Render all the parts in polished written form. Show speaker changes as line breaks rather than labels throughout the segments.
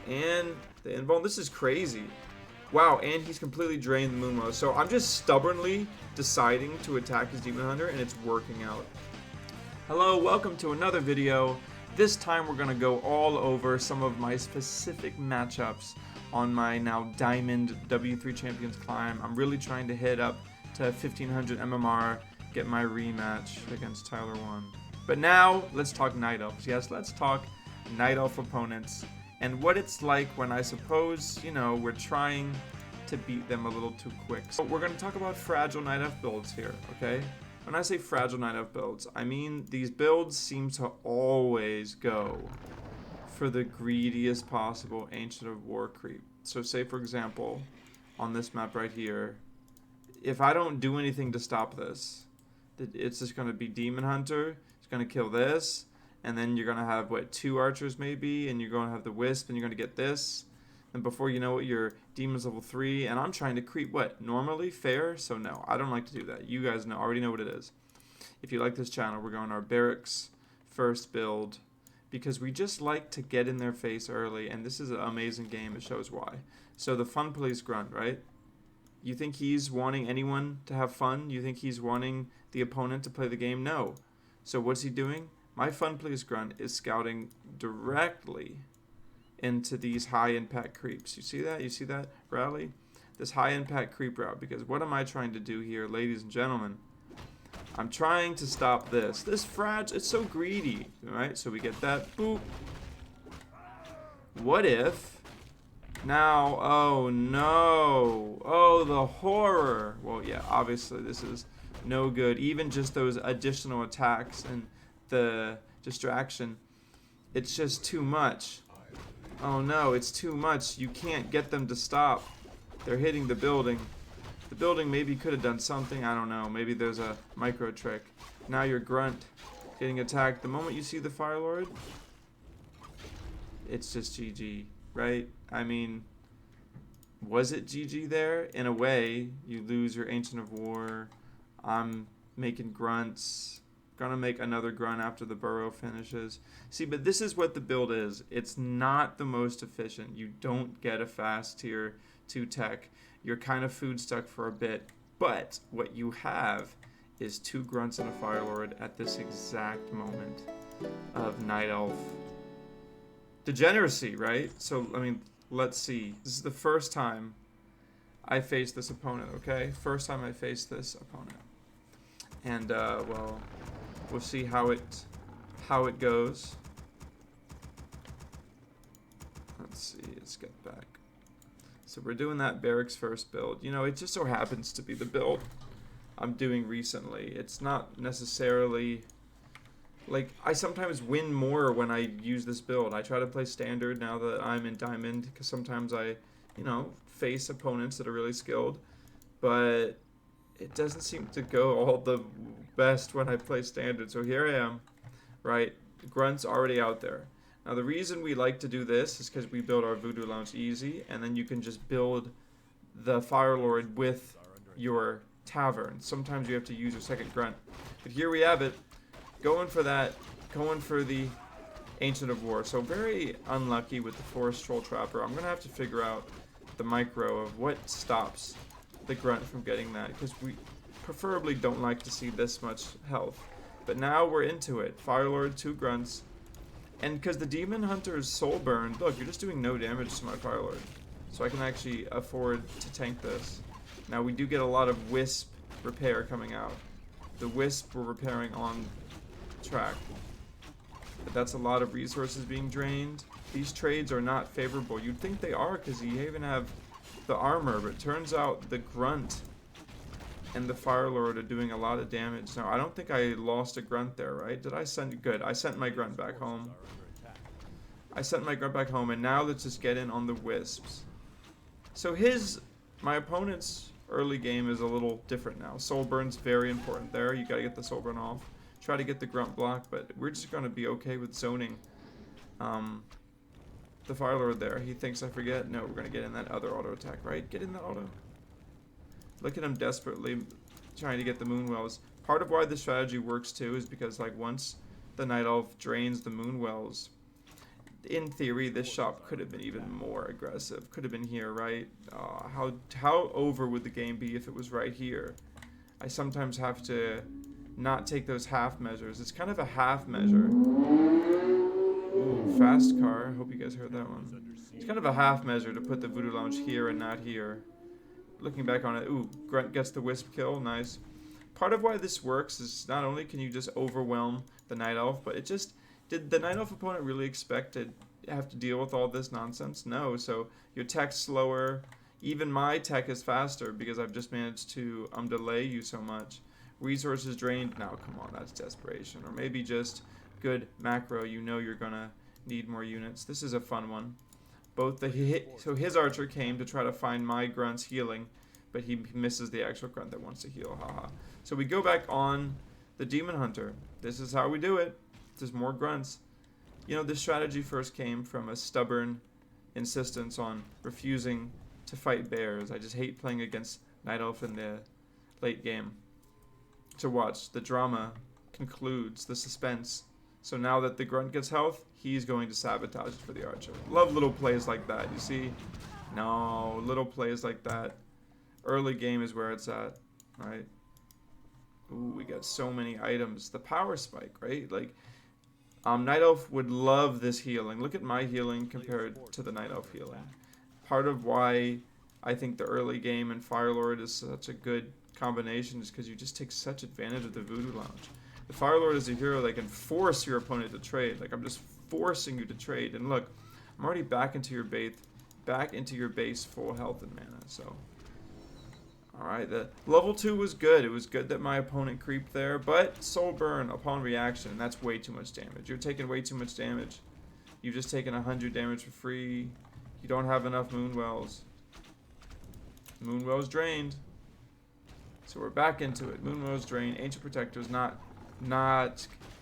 And the invuln. This is crazy. Wow, and he's completely drained the Moonwell. So I'm just stubbornly deciding to attack his Demon Hunter, and it's working out. Hello, welcome to another video. This time we're going to go all over some of my specific matchups on my now Diamond W3 Champions climb. I'm really trying to hit up to 1500 MMR, get my rematch against Tyler 1. But now, let's talk Nightelf. Yes, let's talk Nightelf opponents and what it's like when I suppose, you know, we're trying to beat them a little too quick. So we're going to talk about fragile Nightelf builds here, okay? When I say fragile Nightelf builds, I mean these builds seem to always go for the greediest possible Ancient of War creep. So say, for example, on this map right here, if I don't do anything to stop this, it's just going to be Demon Hunter, it's going to kill this, and then you're going to have, what, 2 archers maybe, and you're going to have the Wisp, and you're going to get this. And before you know it, your Demon's level 3, and I'm trying to creep, what, normally? Fair? So no, I don't like to do that. You guys know, already know what it is. If you like this channel, we're going our Barracks first build, because we just like to get in their face early, and this is an amazing game. It shows why. So the Fun Police Grunt, right? You think he's wanting anyone to have fun? You think he's wanting the opponent to play the game? No. So what's he doing? My Fun Police Grunt is scouting directly into these high impact creeps. You see that? You see that rally? This high impact creep route. Because what am I trying to do here, ladies and gentlemen? I'm trying to stop this. This fragile, it's so greedy, right? So we get that. Boop. What if now, oh no, oh the horror. Well, yeah, obviously this is no good. Even just those additional attacks and the distraction, it's just too much. Oh no, it's too much. You can't get them to stop. They're hitting the building. The building maybe could have done something. I don't know. Maybe there's a micro trick. Now your Grunt getting attacked. The moment you see the Fire Lord, it's just GG, right? I mean, was it GG there? In a way, you lose your Ancient of War. I'm making grunts. Gonna make another grunt after the burrow finishes. See, but this is what the build is. It's not the most efficient. You don't get a fast tier 2 tech. You're kind of food stuck for a bit. But what you have is 2 grunts and a Fire Lord at this exact moment of Nightelf degeneracy, right? So, I mean, let's see. This is the first time I face this opponent, okay? First time I face this opponent. And, well, we'll see how it goes. Let's see, let's get back. So we're doing that Barracks first build. You know, it just so happens to be the build I'm doing recently. It's not necessarily, like, I sometimes win more when I use this build. I try to play standard now that I'm in Diamond, because sometimes I, you know, face opponents that are really skilled. But it doesn't seem to go all the best when I play standard. So here I am, right? Grunt's already out there. Now the reason we like to do this is because we build our Voodoo Lounge easy, and then you can just build the Fire Lord with your Tavern. Sometimes you have to use your second Grunt. But here we have it. Going for that, going for the Ancient of War. So very unlucky with the Forest Troll Trapper. I'm going to have to figure out the micro of what stops the Grunt from getting that, because we preferably don't like to see this much health. But now we're into it. Fire Lord, 2 grunts. And because the Demon Hunter is soul burned, look, you're just doing no damage to my Fire Lord. So I can actually afford to tank this. Now we do get a lot of Wisp repair coming out. The Wisp we're repairing on track. But that's a lot of resources being drained. These trades are not favorable. You'd think they are, because you even have the armor, but it turns out the Grunt and the Fire Lord are doing a lot of damage. Now, I don't think I lost a Grunt there, right? Did I send... Good. I sent my Grunt back home. I sent my Grunt back home, and now let's just get in on the Wisps. So my opponent's early game is a little different now. Soul Burn's very important there. You gotta get the Soul Burn off. Try to get the Grunt block, but we're just gonna be okay with zoning the Fire Lord there. He thinks I forget. No, we're gonna get in that other auto attack, right? Get in the auto. Look at him desperately trying to get the Moonwells. Part of why this strategy works too is because, like, once the Nightelf drains the Moonwells, in theory, this shop could have been even more aggressive. Could have been here, right? How over would the game be if it was right here? I sometimes have to not take those half measures. It's kind of a half measure. Ooh, fast car. Hope you guys heard that one. It's kind of a half measure to put the Voodoo Lounge here and not here. Looking back on it, ooh, Grunt gets the Wisp kill. Nice. Part of why this works is not only can you just overwhelm the Night Elf, but it just... Did the Night Elf opponent really expect to have to deal with all this nonsense? No, so your tech's slower. Even my tech is faster because I've just managed to delay you so much. Resources drained. Now, come on, that's desperation. Or maybe just good macro. You know you're going to need more units. This is a fun one. So his archer came to try to find my grunt's healing, but he misses the actual grunt that wants to heal. Haha. So we go back on the Demon Hunter. This is how we do it. There's more grunts. You know, this strategy first came from a stubborn insistence on refusing to fight bears. I just hate playing against Night Elf in the late game. So watch, the drama concludes, the suspense. So now that the grunt gets health, he's going to sabotage it for the archer. Love little plays like that, you see? No, little plays like that. Early game is where it's at, right? Ooh, we got so many items. The power spike, right? Like, Night Elf would love this healing. Look at my healing compared to the Night Elf healing. Part of why I think the early game and Fire Lord is such a good combination is because you just take such advantage of the Voodoo Lounge. The Fire Lord is a hero that can force your opponent to trade. Like, I'm just forcing you to trade. And look, I'm already back into your base full health and mana. So, alright, the level 2 was good. It was good that my opponent creeped there, but Soul Burn upon reaction, that's way too much damage. You're taking way too much damage. You've just taken 100 damage for free. You don't have enough Moonwells. Moonwell's drained. So we're back into it. Moonwell's drained. Ancient Protector's not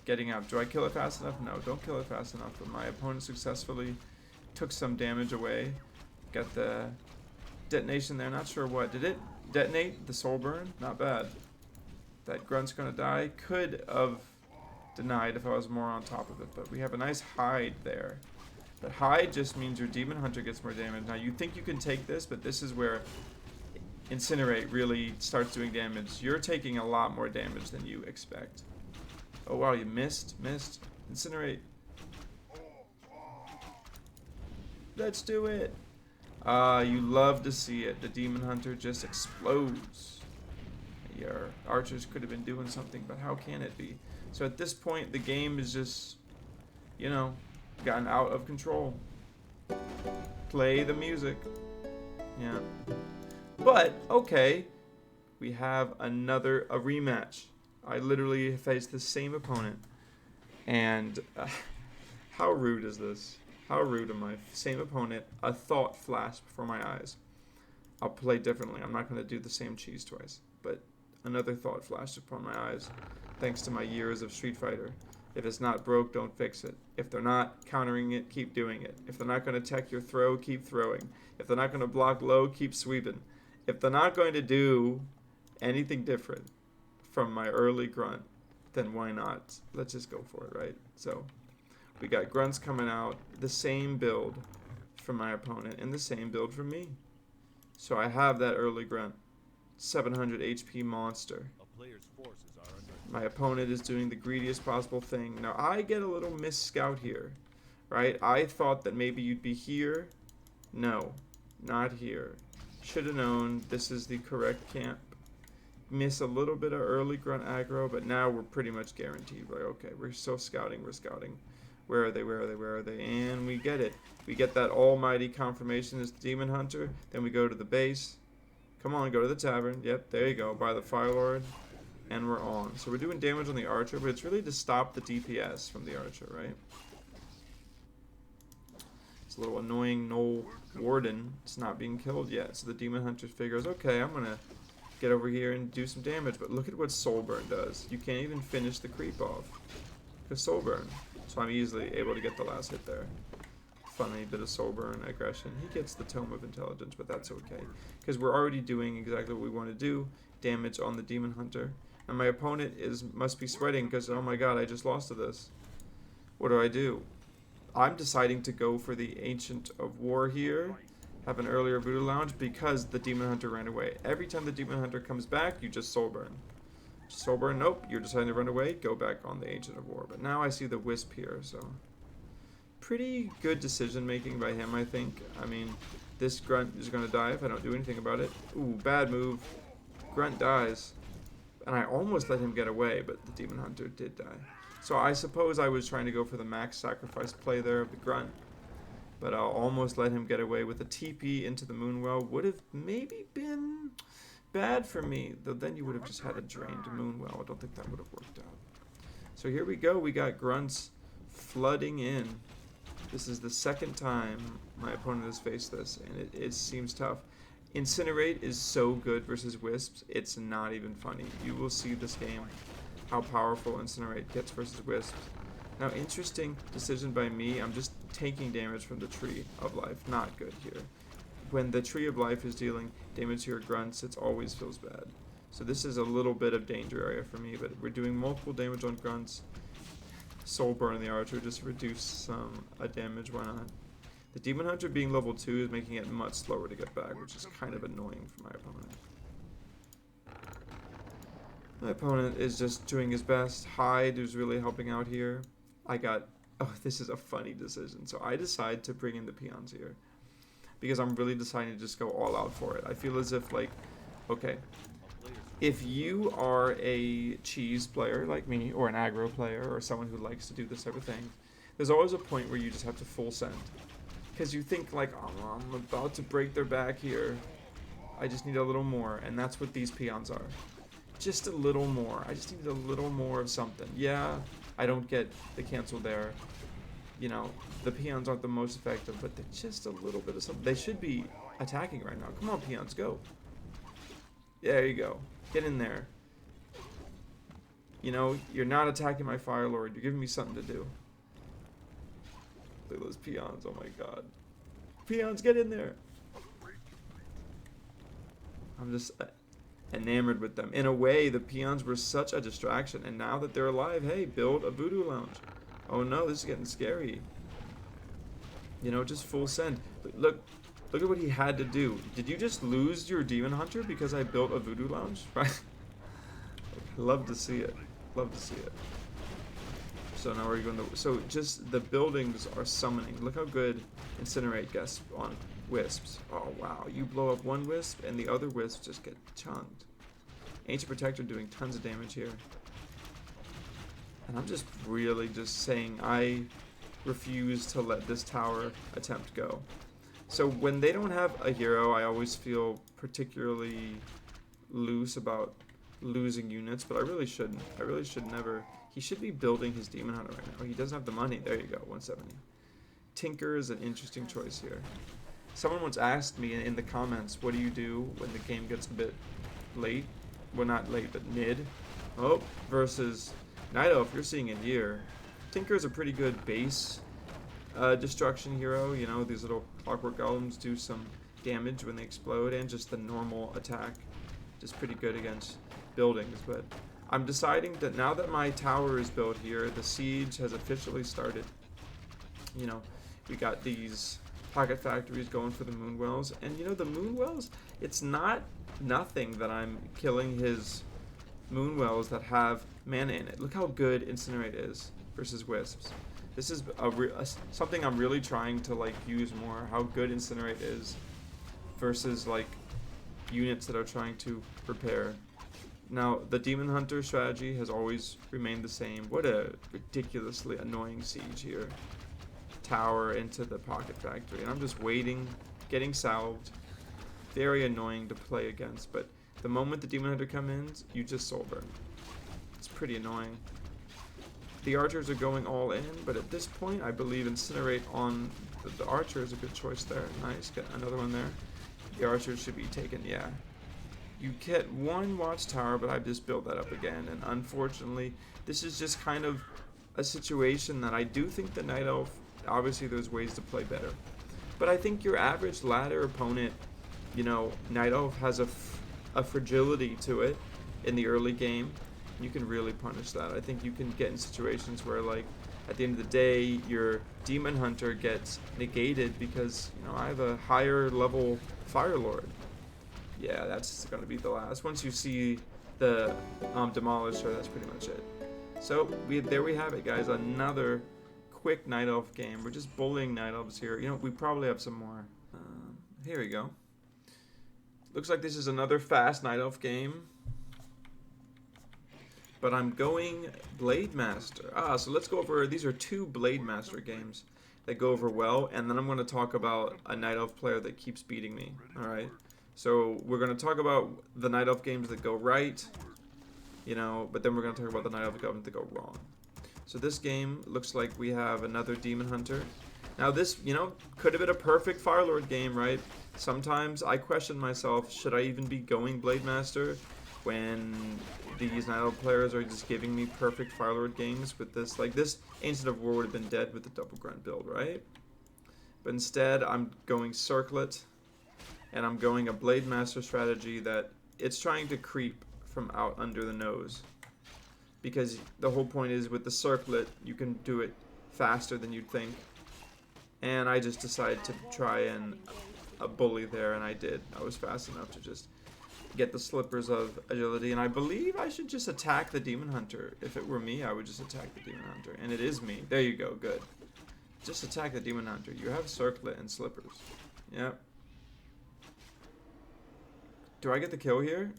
getting up. Do I kill it fast enough? No, don't kill it fast enough. But my opponent successfully took some damage away. Got the detonation there. Not sure what. Did it detonate the Soul Burn? Not bad. That grunt's gonna die. Could have denied if I was more on top of it. But we have a nice hide there. But hide just means your Demon Hunter gets more damage. Now you think you can take this, but this is where Incinerate really starts doing damage. You're taking a lot more damage than you expect. Oh wow, you missed. Incinerate. Let's do it. You love to see it. The Demon Hunter just explodes. Your archers could have been doing something, but how can it be? So at this point, the game is just, you know, gotten out of control. Play the music. Yeah. But, okay, we have a rematch. I literally faced the same opponent. And how rude is this? How rude am I? Same opponent, a thought flashed before my eyes. I'll play differently. I'm not going to do the same cheese twice. But another thought flashed upon my eyes, thanks to my years of Street Fighter. If it's not broke, don't fix it. If they're not countering it, keep doing it. If they're not going to tech your throw, keep throwing. If they're not going to block low, keep sweeping. If they're not going to do anything different from my early grunt, then why not? Let's just go for it, right? So we got grunts coming out, the same build from my opponent and the same build from me. So I have that early grunt, 700 HP monster. My opponent is doing the greediest possible thing. Now I get a little miss-scout here, right? I thought that maybe you'd be here. No, not here. Should have known this is the correct camp. Miss a little bit of early grunt aggro, but now we're pretty much guaranteed. Like, okay, we're still scouting, we're scouting. Where are they, where are they, where are they? And we get it. We get that almighty confirmation as the Demon Hunter. Then we go to the base. Come on, go to the tavern. Yep, there you go. By the Fire Lord. And we're on. So we're doing damage on the archer, but it's really to stop the DPS from the archer, right? It's a little annoying Knoll Warden. It's not being killed yet. So the Demon Hunter figures, okay, I'm going to get over here and do some damage. But look at what Soul Burn does. You can't even finish the creep off. Because Soul Burn. So I'm easily able to get the last hit there. Funny bit of Soul Burn aggression. He gets the Tome of Intelligence, but that's okay. Because we're already doing exactly what we want to do. Damage on the Demon Hunter. And my opponent must be sweating because, oh my god, I just lost to this. What do? I'm deciding to go for the Ancient of War here. Have an earlier Voodoo Lounge because the Demon Hunter ran away. Every time the Demon Hunter comes back, you just soul burn. Soul burn, nope, you're deciding to run away, go back on the Ancient of War. But now I see the Wisp here, so pretty good decision making by him, I think. I mean, this Grunt is going to die if I don't do anything about it. Ooh, bad move. Grunt dies. And I almost let him get away, but the Demon Hunter did die. So I suppose I was trying to go for the max sacrifice play there of the Grunt. But I'll almost let him get away with a TP into the Moonwell. Would have maybe been bad for me. Though then you would have just had a drained Moonwell. I don't think that would have worked out. So here we go. We got Grunts flooding in. This is the second time my opponent has faced this, and it seems tough. Incinerate is so good versus Wisps, it's not even funny. You will see this game, how powerful Incinerate gets versus Wisps. Now, interesting decision by me. I'm just taking damage from the Tree of Life. Not good here. When the Tree of Life is dealing damage to your Grunts, it always feels bad. So this is a little bit of danger area for me, but we're doing multiple damage on Grunts. Soul Burn the Archer just to reduce some damage, why not? The Demon Hunter being level 2 is making it much slower to get back, which is kind of annoying for my opponent. My opponent is just doing his best. Hyde is really helping out here. Oh, this is a funny decision. So I decide to bring in the peons here because I'm really deciding to just go all out for it. I feel as if, like, okay, if you are a cheese player like me, or an aggro player, or someone who likes to do this type of thing, there's always a point where you just have to full send. Because you think, like, oh, I'm about to break their back here. I just need a little more, and that's what these peons are. Just a little more. I just need a little more of something. Yeah, I don't get the cancel there. You know, the peons aren't the most effective, but they're just a little bit of something. They should be attacking right now. Come on, peons, go. There you go. Get in there. You know, you're not attacking my Fire Lord. You're giving me something to do. Look at those peons. Oh my god. Peons, get in there. I'm just enamored with them. In a way, the peons were such a distraction. And now that they're alive, hey, build a Voodoo Lounge. Oh no, this is getting scary. You know, just full send. Look at what he had to do. Did you just lose your Demon Hunter because I built a Voodoo Lounge? Right? Love to see it. Love to see it. So now we're going to... So just the buildings are summoning. Look how good Incinerate gets on Wisps. Oh, wow. You blow up one Wisp and the other Wisps just get chunked. Ancient Protector doing tons of damage here. And I'm just really just saying I refuse to let this tower attempt go. So when they don't have a hero, I always feel particularly loose about losing units, but I really shouldn't. I really should never. He should be building his Demon Hunter right now. He doesn't have the money. There you go, 170. Tinker is an interesting choice here. Someone once asked me in the comments, what do you do when the game gets a bit late? Well, not late, but mid. Oh, versus Nightelf, you're seeing it here. Tinker is a pretty good base destruction hero. You know, these little clockwork golems do some damage when they explode, and just the normal attack is pretty good against buildings. But I'm deciding that now that my tower is built here, the siege has officially started. You know, we got these pocket factories going for the Moonwells, and you know, the Moonwells, it's not nothing that I'm killing his Moonwells that have mana in it. Look how good Incinerate is versus Wisps. This is something I'm really trying to like use more, how good Incinerate is versus like units that are trying to repair. Now, the Demon Hunter strategy has always remained the same. What a ridiculously annoying siege here. Tower into the pocket factory, and I'm just waiting, getting salved. Very annoying to play against, but the moment the Demon Hunter comes in, you just soul burn. It's pretty annoying. The archers are going all in, but at this point, I believe Incinerate on the archer is a good choice there. Nice, get another one there. The archers should be taken, yeah. You get one watchtower, but I've just built that up again, and unfortunately, this is just kind of a situation that I do think the Nightelf, obviously there's ways to play better, but I think your average ladder opponent, you know, Nightelf has a fragility to it in the early game. You can really punish that. I think you can get in situations where, like, at the end of the day, your Demon Hunter gets negated because, you know, I have a higher level Fire Lord. Yeah, that's going to be the last. Once you see the Demolisher, that's pretty much it. So, there we have it, guys. Another quick Night Elf game. We're just bullying Night Elves here. You know, we probably have some more. Here we go. Looks like this is another fast Night Elf game. But I'm going Blademaster. So let's go over, these are 2 Blademaster games that go over well, and then I'm going to talk about a Night Elf player that keeps beating me. Alright, so we're going to talk about the Night Elf games that go right, you know, but then we're going to talk about the Night Elf games that go wrong. So this game looks like we have another Demon Hunter. Now this, you know, could have been a perfect Firelord game, right? Sometimes I question myself, should I even be going Blademaster when these Night Elf players are just giving me perfect Firelord games with this? Like, this Ancient of War would have been dead with the double grunt build, right? But instead, I'm going Circlet, and I'm going a Blademaster strategy that it's trying to creep from out under the nose. Because the whole point is, with the Circlet, you can do it faster than you'd think. And I just decided to try and bully there, and I did. I was fast enough to just get the slippers of agility, and I believe I should just attack the Demon Hunter. If it were me, I would just attack the Demon Hunter, and it is me. There you go, good. Just attack the Demon Hunter. You have Circlet and slippers. Yep. Do I get the kill here?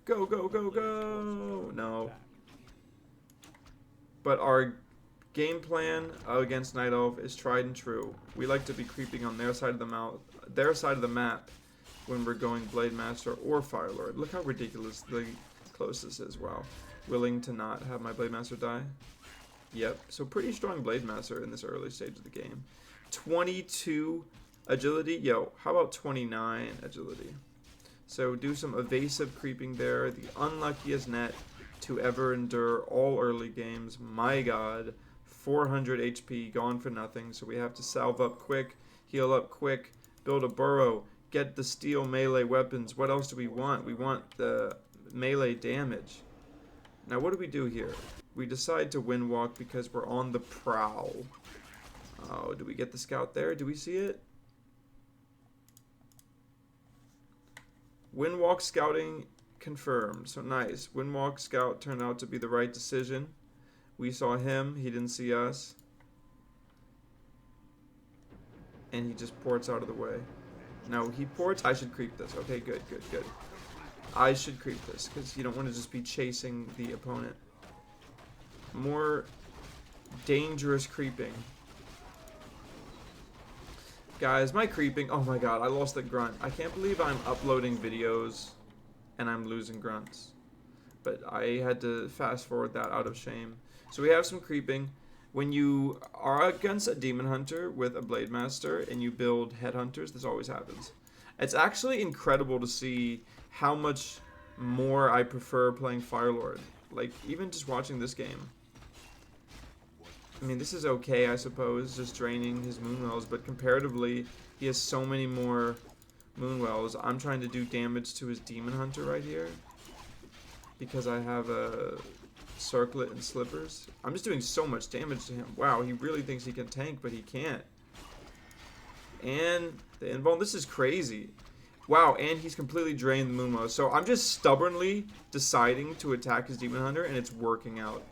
Go, go, go, go! No. But our game plan against Night Elf is tried and true. We like to be creeping on their side of the map when we're going Blademaster or Firelord. Look how ridiculously close this is. Wow. Willing to not have my Blademaster die? Yep. So pretty strong Blademaster in this early stage of the game. 22 agility. Yo, how about 29 agility? So do some evasive creeping there. The unluckiest net to ever endure all early games. My god. 400 HP gone for nothing. So we have to salve up quick, heal up quick, build a burrow, get the steel melee weapons. What else do we want? We want the melee damage. Now what do we do here? We decide to windwalk because we're on the prowl. Oh, do we get the scout there? Do we see it? Windwalk scouting confirmed. So nice. Windwalk scout turned out to be the right decision. We saw him. He didn't see us. And he just ports out of the way. No, he ports. I should creep this. Okay, good, good, good. I should creep this because you don't want to just be chasing the opponent. More dangerous creeping. Guys, my creeping. Oh my god, I lost the grunt. I can't believe I'm uploading videos and I'm losing grunts. But I had to fast forward that out of shame. So we have some creeping. When you are against a Demon Hunter with a Blademaster and you build Headhunters, this always happens. It's actually incredible to see how much more I prefer playing Firelord. Like, even just watching this game. I mean, this is okay, I suppose, just draining his Moonwells, but comparatively, he has so many more Moonwells. I'm trying to do damage to his Demon Hunter right here because I have a Circlet and Slippers. I'm just doing so much damage to him. Wow, he really thinks he can tank, but he can't. And the Invuln, this is crazy. Wow, and he's completely drained the Moonwells. So I'm just stubbornly deciding to attack his Demon Hunter, and it's working out.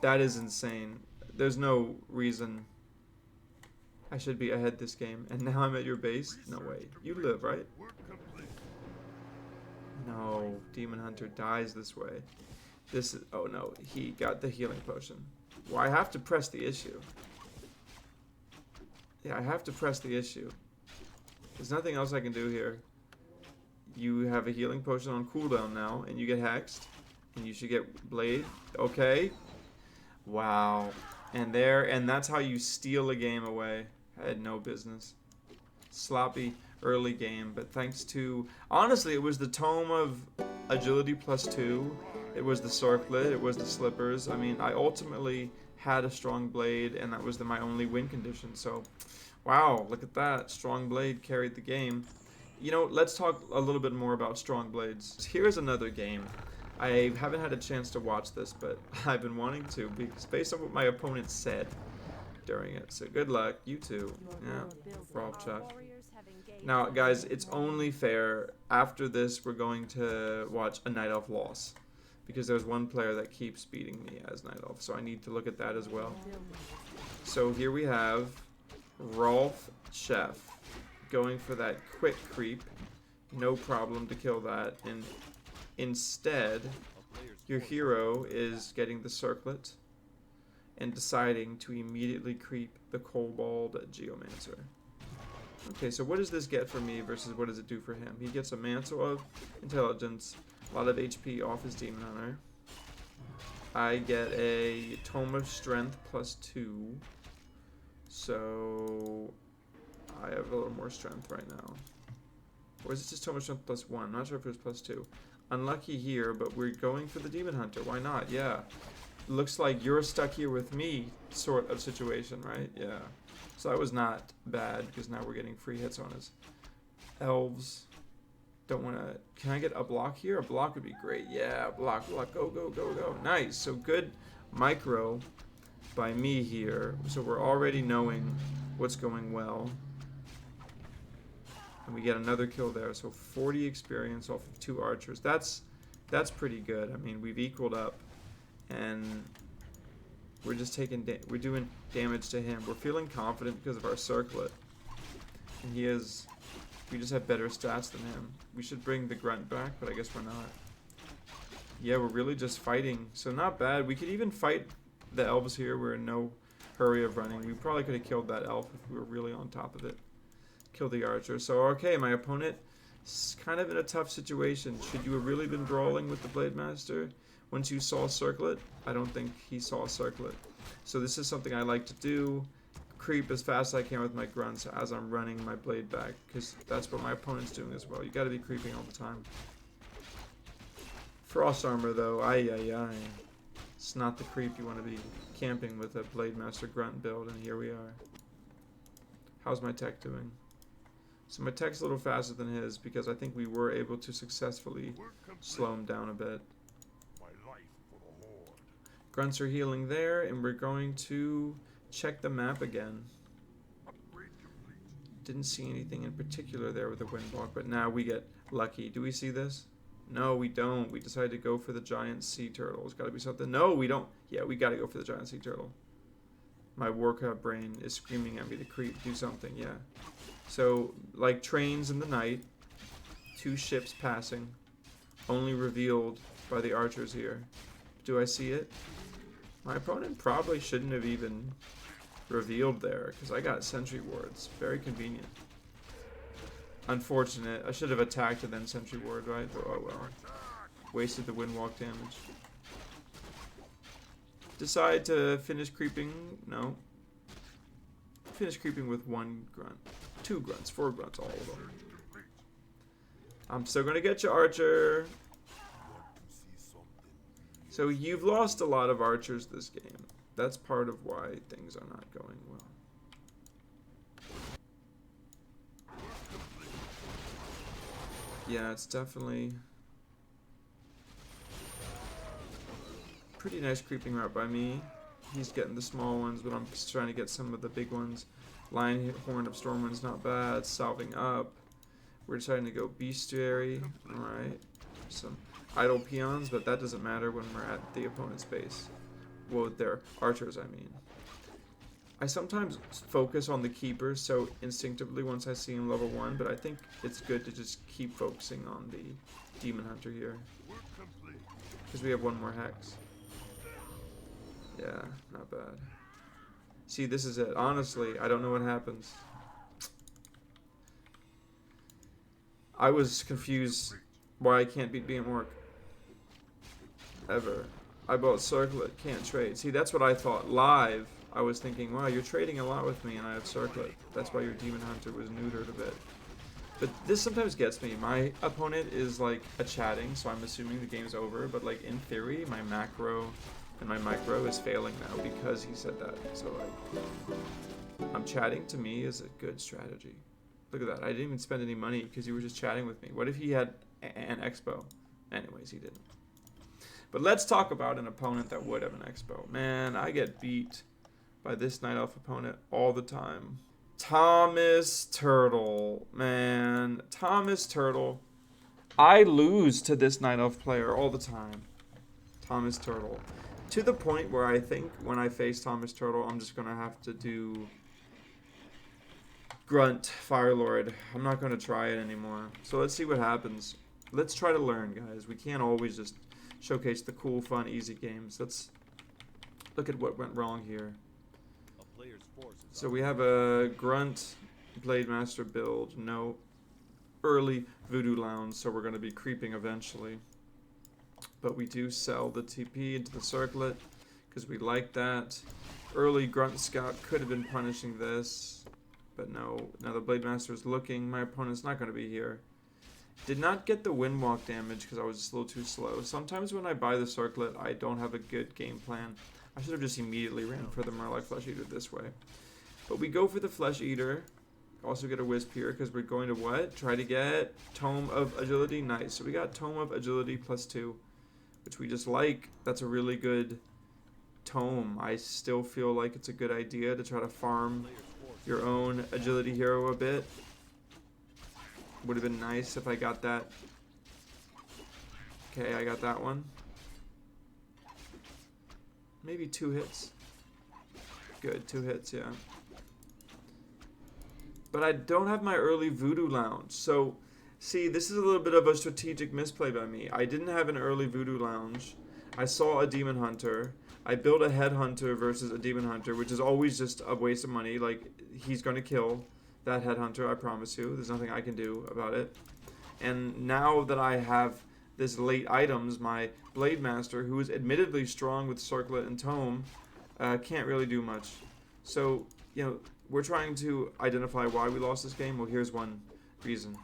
That is insane. There's no reason I should be ahead this game. And now I'm at your base? No way. You live, right? No. Demon Hunter dies this way. This is... Oh, no. He got the healing potion. Well, I have to press the issue. Yeah, I have to press the issue. There's nothing else I can do here. You have a healing potion on cooldown now, and you get hexed. And you should get Blade. Okay. Wow. And that's how you steal a game away. I had no business. Sloppy early game, but thanks to... Honestly, it was the Tome of Agility +2. It was the Circlet. It was the Slippers. I mean, I ultimately had a strong Blade, and that was my only win condition. So, wow, look at that. Strong Blade carried the game. You know, let's talk a little bit more about strong blades. Here's another game I haven't had a chance to watch this, but I've been wanting to because based on what my opponent said during it. So good luck, you too. Yeah, Rob Chuck. Now, guys, it's only fair. After this, we're going to watch a Nightelf loss because there's one player that keeps beating me as Nightelf, so I need to look at that as well. So here we have Rolf Chef going for that quick creep. No problem to kill that. And instead, your hero is getting the circlet and deciding to immediately creep the Kobold Geomancer. Okay, so what does this get for me versus what does it do for him? He gets a Mantle of Intelligence, a lot of HP off his Demon Hunter. I get a Tome of Strength +2. So I have a little more strength right now. Or is it just Tome of Strength +1? I'm not sure if it was +2. Unlucky here, but we're going for the Demon Hunter. Why not? Yeah. Looks like you're stuck here with me sort of situation, right? Yeah. So that was not bad because now we're getting free hits on us. Elves. Don't want to... Can I get a block here? A block would be great. Yeah, block. Go, go, go, go. Nice. So good micro by me here. So we're already knowing what's going well. And we get another kill there. So 40 experience off of 2 archers. That's pretty good. I mean, we've equaled up. And we're just taking... we're doing damage to him. We're feeling confident because of our circlet. And he is... We just have better stats than him. We should bring the grunt back, but I guess we're not. Yeah, we're really just fighting. So not bad. We could even fight the elves here. We're in no hurry of running. We probably could have killed that elf if we were really on top of it. Kill the archer. So, okay, my opponent is kind of in a tough situation. Should you have really been brawling with the Blademaster? Once you saw circlet, I don't think he saw circlet. So this is something I like to do. Creep as fast as I can with my grunts as I'm running my blade back, because that's what my opponent's doing as well. You got to be creeping all the time. Frost armor though, ay. It's not the creep you want to be camping with a Blademaster grunt build, and here we are. How's my tech doing? So my tech's a little faster than his because I think we were able to successfully slow him down a bit. Grunts are healing there, and we're going to check the map again. Didn't see anything in particular there with the windwalk, but now we get lucky. Do we see this? No, we don't. We decided to go for the giant sea turtle. It's got to be something. No, we don't. Yeah, we got to go for the giant sea turtle. My Warcraft brain is screaming at me to creep, do something. Yeah. So, like trains in the night, 2 ships passing, only revealed by the archers here. Do I see it? My opponent probably shouldn't have even revealed there, because I got sentry wards. Very convenient. Unfortunate. I should have attacked and then sentry ward, right? But oh well. Wasted the windwalk damage. Decide to finish creeping. No. Finish creeping with 1 grunt. 2 grunts. 4 grunts, all of them. I'm still going to get you, archer. So you've lost a lot of archers this game. That's part of why things are not going well. Yeah, it's definitely pretty nice creeping route by me. He's getting the small ones, but I'm just trying to get some of the big ones. Lion Horn of Stormwind's not bad. Salving up. We're deciding to go bestiary. Alright. Some idle peons, but that doesn't matter when we're at the opponent's base. Well, they're archers, I mean. I sometimes focus on the keepers so instinctively once I see him level 1, but I think it's good to just keep focusing on the demon hunter here. Because we have 1 more hex. Yeah, not bad. See, this is it. Honestly, I don't know what happens. I was confused why I can't beat being work. Ever. I bought circlet, can't trade. See, that's what I thought. Live, I was thinking, wow, you're trading a lot with me and I have circlet. That's why your demon hunter was neutered a bit. But this sometimes gets me. My opponent is like a chatting, so I'm assuming the game's over. But like in theory, my macro and my micro is failing now because he said that. So like, I'm chatting to me is a good strategy. Look at that. I didn't even spend any money because you were just chatting with me. What if he had an expo? Anyways, he didn't. But let's talk about an opponent that would have an Expo. Man, I get beat by this Night Elf opponent all the time. Thomas Turtle. Man, Thomas Turtle. I lose to this Night Elf player all the time. Thomas Turtle. To the point where I think when I face Thomas Turtle, I'm just going to have to do Grunt Firelord. I'm not going to try it anymore. So let's see what happens. Let's try to learn, guys. We can't always just showcase the cool, fun, easy games. Let's look at what went wrong here. So we have a Grunt Blademaster build. No early Voodoo Lounge, so we're going to be creeping eventually. But we do sell the TP into the circlet because we like that. Early Grunt Scout could have been punishing this, but no. Now the Blademaster is looking. My opponent's not going to be here. Did not get the Windwalk damage because I was just a little too slow. Sometimes when I buy the circlet, I don't have a good game plan. I should have just immediately ran for the Murloc Flesh Eater this way. But we go for the Flesh Eater. Also get a Wisp here because we're going to what? Try to get Tome of Agility. Nice. So we got Tome of Agility +2, which we just like. That's a really good tome. I still feel like it's a good idea to try to farm your own Agility hero a bit. Would have been nice if I got that. Okay, I got that one. Maybe 2 hits. Good, 2 hits, yeah. But I don't have my early Voodoo Lounge. So, see, this is a little bit of a strategic misplay by me. I didn't have an early Voodoo Lounge. I saw a Demon Hunter. I built a Headhunter versus a Demon Hunter, which is always just a waste of money. Like, he's going to kill that Headhunter, I promise you. There's nothing I can do about it. And now that I have this late items, my Blademaster, who is admittedly strong with Circlet and Tome, can't really do much. So, you know, we're trying to identify why we lost this game. Well, here's one reason.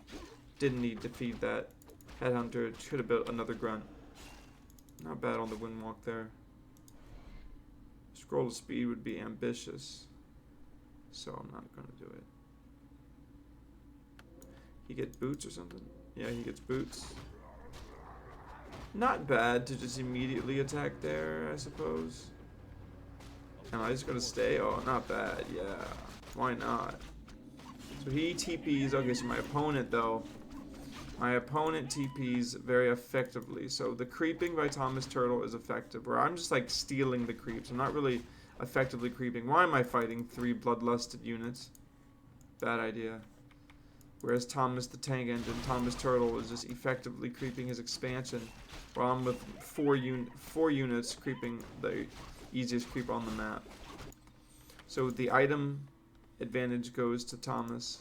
Didn't need to feed that Headhunter. Should have built another Grunt. Not bad on the Windwalk there. Scroll of Speed would be ambitious, so I'm not going to do it. He gets boots or something? Yeah, he gets boots. Not bad to just immediately attack there, I suppose. Am I just going to stay? Oh, not bad, yeah. Why not? So he TPs. Okay, so my opponent, though. My opponent TPs very effectively. So the creeping by Thomas Turtle is effective. Where I'm just like stealing the creeps. I'm not really effectively creeping. Why am I fighting 3 bloodlusted units? Bad idea. Whereas Thomas the Tank Engine, Thomas Turtle is just effectively creeping his expansion. While I'm with 4 units creeping the easiest creep on the map. So the item advantage goes to Thomas.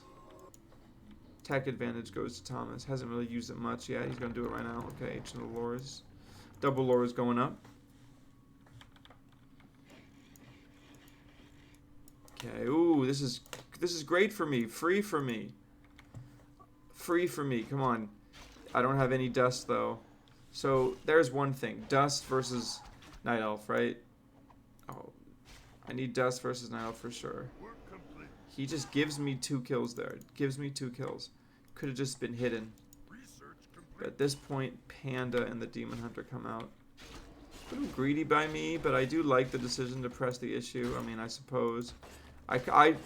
Tech advantage goes to Thomas. Hasn't really used it much. Yeah, he's going to do it right now. Okay, Ancient of the Lores. Double Lores going up. Okay, ooh, this is great for me. Free for me. Free for me. Come on. I don't have any dust, though. So, there's one thing. Dust versus Night Elf, right? Oh, I need Dust versus Night Elf for sure. He just gives me 2 kills there. Gives me 2 kills. Could have just been hidden. But at this point, Panda and the Demon Hunter come out. A little greedy by me, but I do like the decision to press the issue. I mean, I suppose.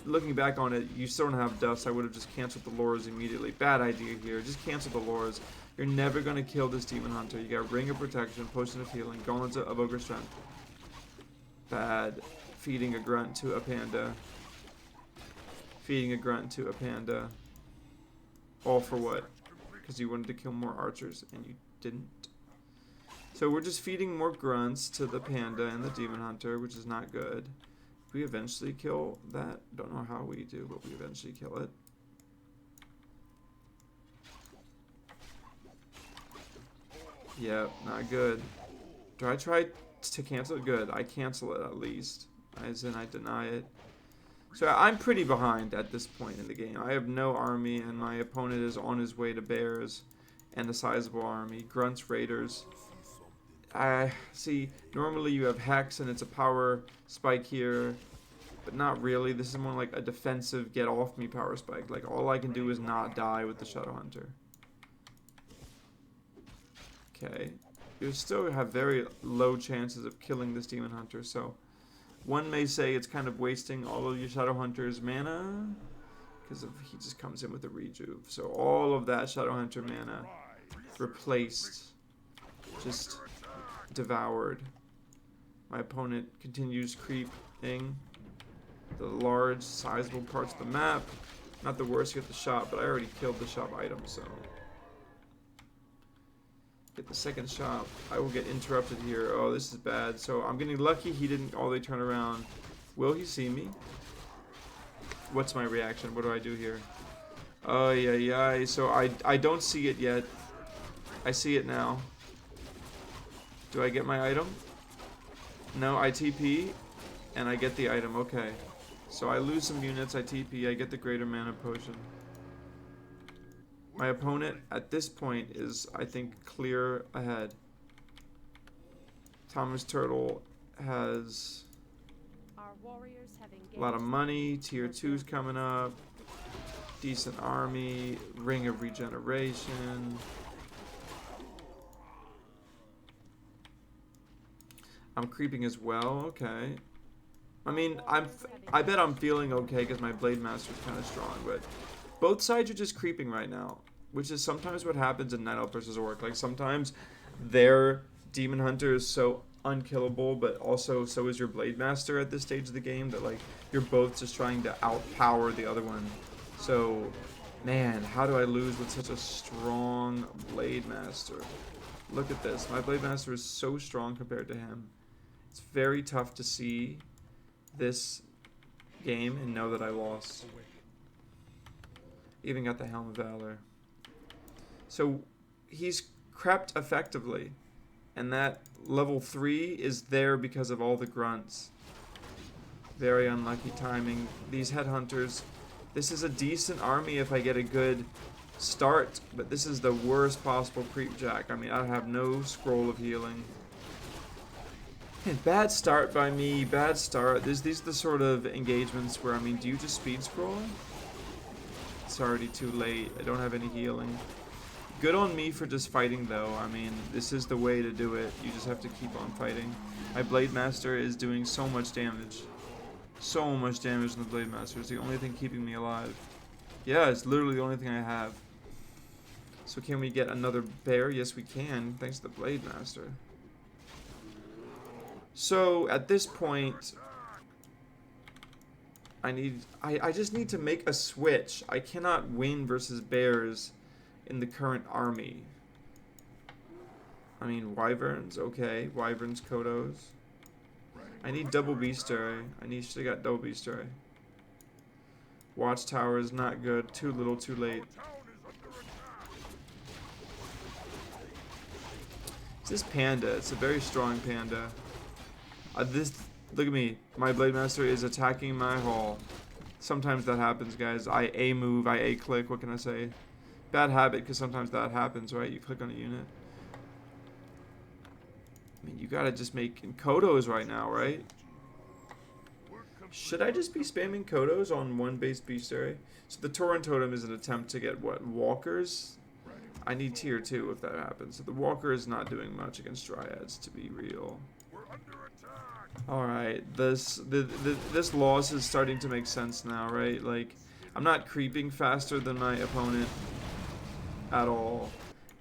Looking back on it, you still don't have Dust. I would have just canceled the Lores immediately. Bad idea here. Just cancel the Lores. You're never going to kill this Demon Hunter. You got Ring of Protection, Potion of Healing, Gauntlets of Ogre Strength. Bad. Feeding a Grunt to a Panda. Feeding a Grunt to a Panda. All for what? Because you wanted to kill more archers and you didn't. So we're just feeding more Grunts to the Panda and the Demon Hunter, which is not good. We eventually kill that. Don't know how we do, but we eventually kill it. Yeah, not good. Do I try to cancel it? Good. I cancel it at least. As in, I deny it. So I'm pretty behind at this point in the game. I have no army, and my opponent is on his way to bears and a sizable army. Grunts, raiders. See, normally you have Hex, and it's a power spike here. But not really. This is more like a defensive get-off-me power spike. Like, all I can do is not die with the Shadow Hunter. Okay. you still have very low chances of killing this Demon Hunter, so one may say it's kind of wasting all of your Shadow Hunter's mana, because he just comes in with a rejuve. So all of that Shadow Hunter mana replaced, just devoured. My opponent continues creeping the large, sizable parts of the map. Not the worst to get the shop, but I already killed the shop item, so get the second shop. I will get interrupted here. Oh, this is bad. So I'm getting lucky he didn't all the way turn around. Will he see me? What's my reaction? What do I do here? Oh, yeah. So I don't see it yet. I see it now. Do I get my item? No, I TP, and I get the item. Okay. So I lose some units, I TP, I get the greater mana potion. My opponent at this point is, I think, clear ahead. Thomas Turtle has a lot of money, tier 2's coming up, decent army, ring of regeneration. I'm creeping as well, okay. I mean, I bet I'm feeling okay because my Blademaster is kind of strong, but both sides are just creeping right now, which is sometimes what happens in Nightelf versus Orc. Like, sometimes their Demon Hunter is so unkillable, but also so is your Blademaster at this stage of the game, that, like, you're both just trying to outpower the other one. So, man, how do I lose with such a strong Blademaster? Look at this. My Blademaster is so strong compared to him. It's very tough to see this game and know that I lost. Even got the Helm of Valor. So he's crept effectively, and that level 3 is there because of all the grunts. Very unlucky timing. These headhunters, this is a decent army if I get a good start, but this is the worst possible creep jack. I mean, I have no scroll of healing. And bad start by me, bad start. These are the sort of engagements where, I mean, do you just speed scroll? It's already too late. I don't have any healing. Good on me for just fighting, though. I mean, this is the way to do it. You just have to keep on fighting. My Blademaster is doing so much damage. So much damage on the Blademaster. It's the only thing keeping me alive. Yeah, it's literally the only thing I have. So can we get another bear? Yes, we can, thanks to the Blademaster. So at this point, I just need to make a switch. I cannot win versus bears in the current army. I mean, wyverns, okay. Wyverns, Kodos. I need double Beaster. Should have got double Beaster. Watchtower is not good. Too little, too late. It's this panda. It's a very strong panda. Look at me. My Blademaster is attacking my hall. Sometimes that happens, guys. I A-move, I A-click. What can I say? Bad habit, because sometimes that happens, right? You click on a unit. I mean, you gotta just make Kodos right now, right? Should I just be spamming Kodos on one base Beastary? So the Tauren Totem is an attempt to get, what, Walkers? I need tier 2 if that happens. So the Walker is not doing much against Dryads, to be real. Alright, this loss is starting to make sense now, right? Like, I'm not creeping faster than my opponent at all.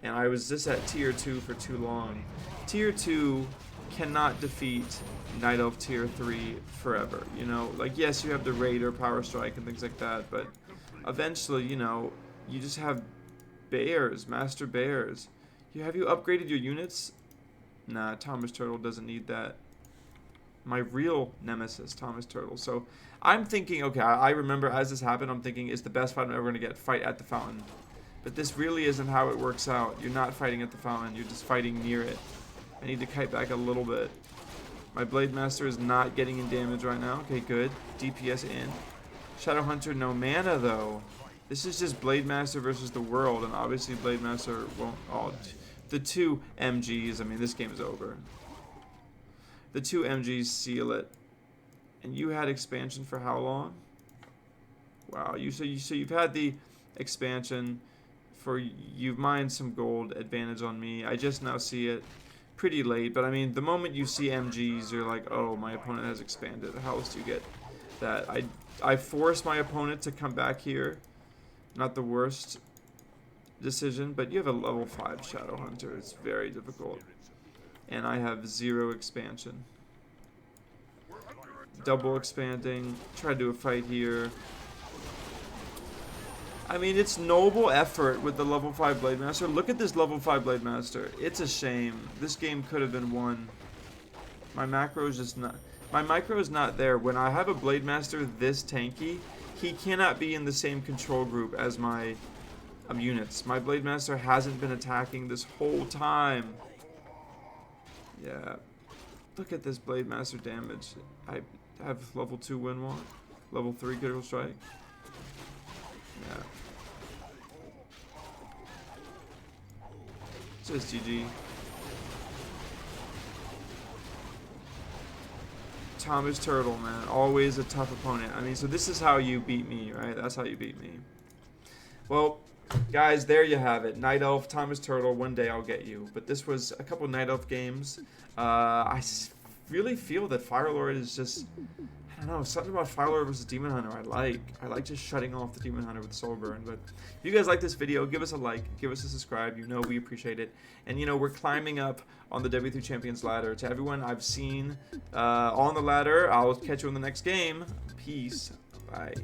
And I was just at tier 2 for too long. Tier 2 cannot defeat Nightelf tier 3 forever, you know? Like, yes, you have the Raider, Power Strike, and things like that, but eventually, you know, you just have bears, Master Bears. Have you upgraded your units? Nah, Thomas Turtle doesn't need that. My real nemesis, Thomas Turtle. So I'm thinking, okay, I remember as this happened, I'm thinking, it's the best fight I'm ever going to get. Fight at the fountain. But this really isn't how it works out. You're not fighting at the fountain. You're just fighting near it. I need to kite back a little bit. My Blademaster is not getting in damage right now. Okay, good. DPS in. Shadow Hunter, no mana, though. This is just Blademaster versus the world, and obviously Blademaster won't... Oh, the two MGs, I mean, this game is over. The two MGs seal it. And you had expansion for how long? Wow, so you've had the expansion for... You've mined some gold advantage on me. I just now see it. pretty late. But I mean, the moment you see MGs, you're like, oh, my opponent has expanded. How else do you get that? I force my opponent to come back here. Not the worst decision, but you have a level 5 Shadow Hunter. It's very difficult. And I have 0 expansion. Double expanding. Try to do a fight here. I mean, it's noble effort with the level 5 Blademaster. Look at this level 5 Blademaster. It's a shame. This game could have been won. My macro is just not... My micro is not there. When I have a Blademaster this tanky, he cannot be in the same control group as my units. My Blademaster hasn't been attacking this whole time. Yeah. Look at this Blademaster damage. I have level 2 Windwalk. Level 3 Critical Strike. Yeah. Just GG. Thomas Turtle, man. Always a tough opponent. I mean, so this is how you beat me, right? That's how you beat me. Well, guys, there you have it. Nightelf, Thomas Turtle, one day I'll get you. But this was a couple Nightelf games. I really feel that Firelord is just... I don't know, something about Firelord versus Demon Hunter I like just shutting off the Demon Hunter with Soul Burn. But if you guys like this video, give us a like, give us a subscribe. You know we appreciate it. And you know, we're climbing up on the W3 Champions ladder. To everyone I've seen on the ladder, I'll catch you in the next game. Peace. Bye.